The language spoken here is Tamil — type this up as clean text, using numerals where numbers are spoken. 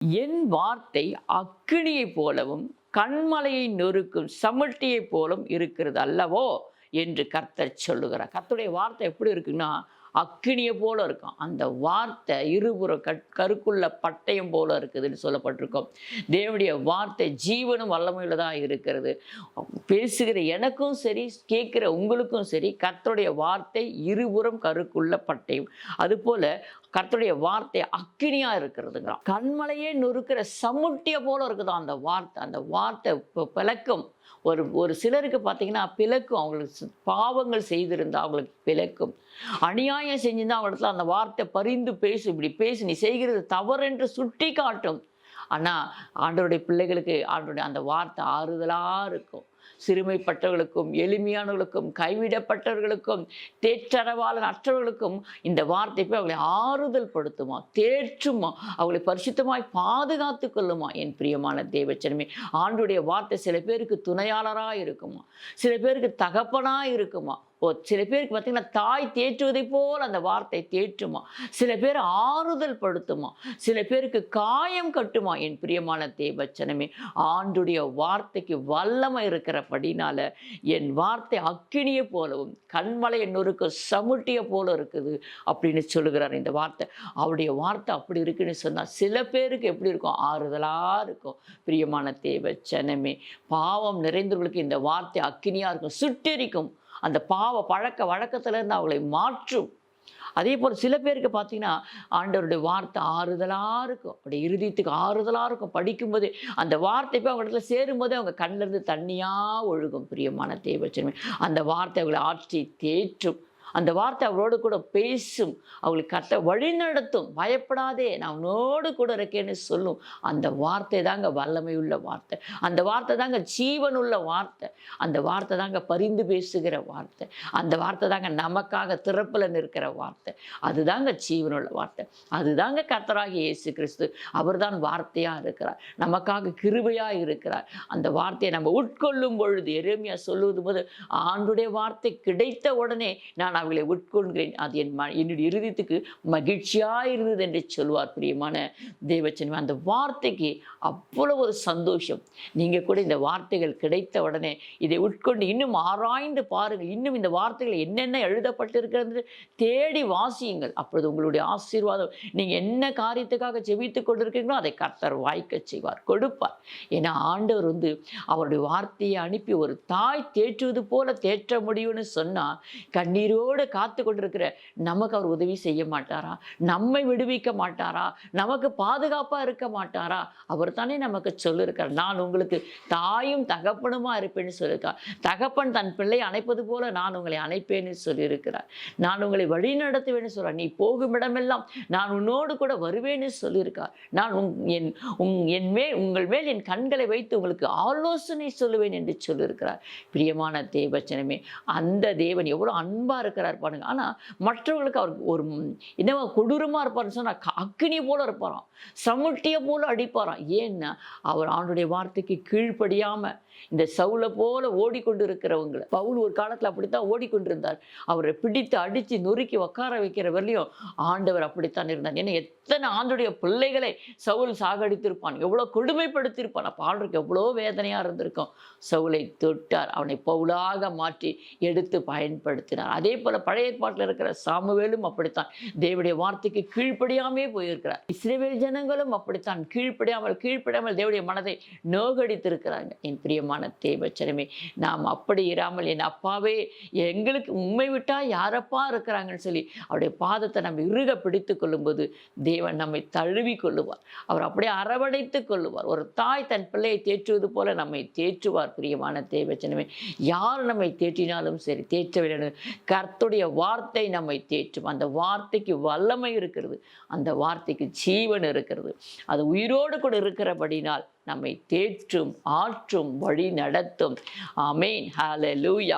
என் வார்த்தை அக்கினியைப் போலவும் கன்மலையை நொறுக்கும் சமட்டியைப் போலும் இருக்கிறது அல்லவோ என்று கர்த்தர் சொல்லுகிறார். கர்த்தருடைய வார்த்தை எப்படி இருக்குன்னா அக்கினியை போல இருக்கும். அந்த வார்த்தை இருபுற கருக்குள்ள பட்டயம் போல இருக்குதுன்னு சொல்லப்பட்டிருக்கும். தேவனுடைய வார்த்தை ஜீவனும் வல்லமையுள்ளதாக இருக்கிறது. பேசுகிற எனக்கும் சரி, கேட்கிற உங்களுக்கும் சரி, கர்த்தருடைய வார்த்தை இருபுறம் கருக்குள்ள பட்டயம். அதுபோல கர்த்தருடைய வார்த்தை அக்கினியா இருக்கிறதுங்கிறான். கண்மலையே நொறுக்கிற சமுட்டிய போல இருக்குதான் அந்த வார்த்தை. அந்த வார்த்தை பிளக்கும். ஒரு சிலருக்கு பார்த்தீங்கன்னா பிளக்கும். அவங்களுக்கு பாவங்கள் செய்திருந்தா அவங்களுக்கு பிளக்கும். அநியாயம் செஞ்சிருந்தா அவங்களுக்கு அந்த வார்த்தை பரிந்து பேசு, இப்படி பேசு, நீ செய்கிறது தவறு என்று சுட்டி காட்டும். ஆனால் ஆண்டவருடைய பிள்ளைகளுக்கு ஆண்டவருடைய அந்த வார்த்தை ஆறுதலாக இருக்கும். சிறுமைப்பட்டவர்களுக்கும், எளிமையானவர்களுக்கும், கைவிடப்பட்டவர்களுக்கும், தேற்றரவாளன் அற்றவர்களுக்கும் இந்த வார்த்தை போய் அவங்களை ஆறுதல் படுத்துமா, தேற்றுமா, அவங்களை பரிசுத்தமாய் பாதுகாத்து கொள்ளுமா. என் பிரியமான தேவச்சனமே, ஆண்டுடைய வார்த்தை சில பேருக்கு துணையாளராக இருக்குமா, சில பேருக்கு தகப்பனாக இருக்குமா. சில பேருக்கு பார்த்தீங்கன்னா தாய் தேற்றுவதை போல் அந்த வார்த்தை தேற்றுமா, சில பேர் ஆறுதல் படுத்துமா, சில பேருக்கு காயம் கட்டுமா. என் பிரியமான தேவச்சனமே, ஆண்டுடைய வார்த்தைக்கு வல்லமை இருக்கிறபடினால என் வார்த்தை அக்கினியை போலவும் கண்மலை நொறுக்க சமுட்டிய போல இருக்குது அப்படின்னு சொல்லுகிறார். இந்த வார்த்தை, அவருடைய வார்த்தை அப்படி இருக்குன்னு சொன்னால் சில பேருக்கு எப்படி இருக்கும், ஆறுதலாக இருக்கும். பிரியமான தேவச்சனமே, பாவம் நிறைந்தவர்களுக்கு இந்த வார்த்தை அக்கினியாக இருக்கும், சுட்டெரிக்கும். அந்த பாவ பழக்க வழக்கத்திலேருந்து அவங்களை மாற்றும். அதே போல் சில பேருக்கு பார்த்தீங்கன்னா ஆண்டவருடைய வார்த்தை ஆறுதலாக இருக்கும், அவருடைய இருதயத்துக்கு ஆறுதலாக இருக்கும். படிக்கும்போது அந்த வார்த்தை போய் அவங்க இடத்துல சேரும்போதே அவங்க கண்ணிலேருந்து தண்ணியாக ஒழுகும். பிரியமான தேவச்சனமே, அந்த வார்த்தை அவங்களை ஆட்சி தேற்றும். அந்த வார்த்தை அவளோடு கூட பேசும், அவங்களுக்கு கத்த வழி நடத்தும். பயப்படாதே, நான் உன்னோடு கூட இருக்கேன்னு சொல்லும். அந்த வார்த்தை தாங்க வல்லமை உள்ள வார்த்தை. அந்த வார்த்தை தாங்க ஜீவனுள்ள வார்த்தை. அந்த வார்த்தை தாங்க பரிந்து பேசுகிற வார்த்தை. அந்த வார்த்தை தாங்க நமக்காக திறப்பில் நிற்கிற வார்த்தை. அதுதாங்க ஜீவனுள்ள வார்த்தை. அதுதாங்க கர்த்தராகிய இயேசு கிறிஸ்து. அவர் தான் வார்த்தையாக இருக்கிறார், நமக்காக கிருபையாக இருக்கிறார். அந்த வார்த்தையை நம்ம உட்கொள்ளும் பொழுது, எரேமியா சொல்லுவது போது, ஆண்டுடைய வார்த்தை கிடைத்த உடனே நான் அவளை உட்கொள்கிறேன், அது என்னுடைய இருதயத்துக்கு மகிழ்ச்சியாக இருந்தது என்று சொல்வார். பிரியமான தேவச்சனமே, அந்த வார்த்தைக்கு அவ்வளவு ஒரு சந்தோஷம். நீங்கள் கூட இந்த வார்த்தைகள் கிடைத்த உடனே இதை உட்கொண்டு இன்னும் ஆராய்ந்து பாருங்கள். இன்னும் இந்த வார்த்தைகள் என்னென்ன எழுதப்பட்டிருக்கிறது தேடி வாசியுங்கள். அப்பொழுது உங்களுடைய ஆசீர்வாதம், நீங்கள் என்ன காரியத்துக்காக ஜெபித்து கொண்டிருக்கீங்களோ அதை கர்த்தர் வாய்க்க செய்வார், கொடுப்பார். ஏன்னா ஆண்டவர் அவருடைய வார்த்தையை அனுப்பி ஒரு தாய் தேற்றுவது போல தேற்ற முடியும்னு சொன்னால், கண்ணீரோடு காத்து கொண்டிருக்கிற நமக்கு அவர் உதவி செய்ய மாட்டாரா? நம்மை விடுவிக்க மாட்டாரா? நமக்கு பாதுகாப்பாக இருக்க மாட்டாரா? அவர் தானே நமக்கு சொல்லியிருக்கார், நான் உங்களுக்கு தாயும் தகப்பனுமா இருப்பேன்னு சொல்லியிருக்கார். தகப்பன் தன் பிள்ளை அணைப்பது போல நான் உங்களை அணைப்பேன்னு சொல்லியிருக்கிறார். நான் உங்களை வழி நடத்துவேன்னு சொல்கிறார். நீ போகும் இடமெல்லாம் நான் உன்னோடு கூட வருவேன்னு சொல்லியிருக்கார். நான் உங்கள் மேல் என் கண்களை வைத்து உங்களுக்கு ஆலோசனை சொல்லுவேன் என்று சொல்லியிருக்கிறார். பிரியமான தேவச்சனமே, அந்த தேவன் எவ்வளோ அன்பாக இருக்கிறார் பாருங்க. ஆனால் மற்றவர்களுக்கு அவருக்கு ஒரு என்னவோ கொடூரமாக இருப்பார்னு சொன்னால் அக்கினி போல இருப்பாராம், சமுட்டியை போல அடிப்பாராம். ஏன்னா அவர் ஆண்டுடைய வார்த்தைக்கு கீழ்ப்படியாமல் இந்த சவுலை போல ஓடிக்கொண்டு இருக்கிறவங்களை, பவுல் ஒரு காலத்தில் அப்படித்தான் ஓடிக்கொண்டிருந்தார். அவரை பிடித்து அடித்து நொறுக்கி உட்கார வைக்கிற வரலையும் ஆண்டவர் அப்படித்தான் இருந்தார். ஏன்னா எத்தனை ஆண்டுடைய பிள்ளைகளை சவுல் சாகடித்திருப்பான், எவ்வளோ கொடுமைப்படுத்தியிருப்பான். அப்போ ஆண்டருக்கு எவ்வளோ வேதனையாக இருந்திருக்கும். சவுலை தொட்டார், அவனை பவுலாக மாற்றி எடுத்து பயன்படுத்தினார். அதே போல பழைய ஏற்பாட்டில் இருக்கிற சாமுவேலும் அப்படித்தான் தேவனுடைய வார்த்தைக்கு கீழ்ப்படியாமே போயிருக்கிறார். இஸ்ரவேல் ஜனங்களும் அப்படித்தான் கீழ்ப்படியாமல் தேவனுடைய மனதை நோகடித்திருக்கிறாங்க. என் பிரியமான தேவச்சனமே, நாம் அப்படி இராமல், என் அப்பாவே எங்களுக்கு உண்மை விட்டா யாரப்பா இருக்கிறாங்கன்னு சொல்லி அவருடைய பாதத்தை நம்ம இறுக பிடித்து கொள்ளும்போது தேவன் நம்மை தழுவி கொள்ளுவார். அவர் அப்படியே அரவணைத்து கொள்ளுவார். ஒரு தாய் தன் பிள்ளையை தேற்றுவது போல நம்மை தேற்றுவார். பிரியமான தேவச்சனமே, யார் நம்மை தேற்றினாலும் சரி, தேற்றவில்லை, கர்த்தருடைய வார்த்தை நம்மை தேற்றும். அந்த வார்த்தைக்கு வல்லமை இருக்கிறது, அந்த வார்த்தைக்கு ஜீவன் இருக்கிறது. அது உயிரோடு கூட இருக்கிறபடினால் நம்மை தேற்றும், ஆற்றும், வழி நடத்தும். ஆமென். ஹல்லேலூயா.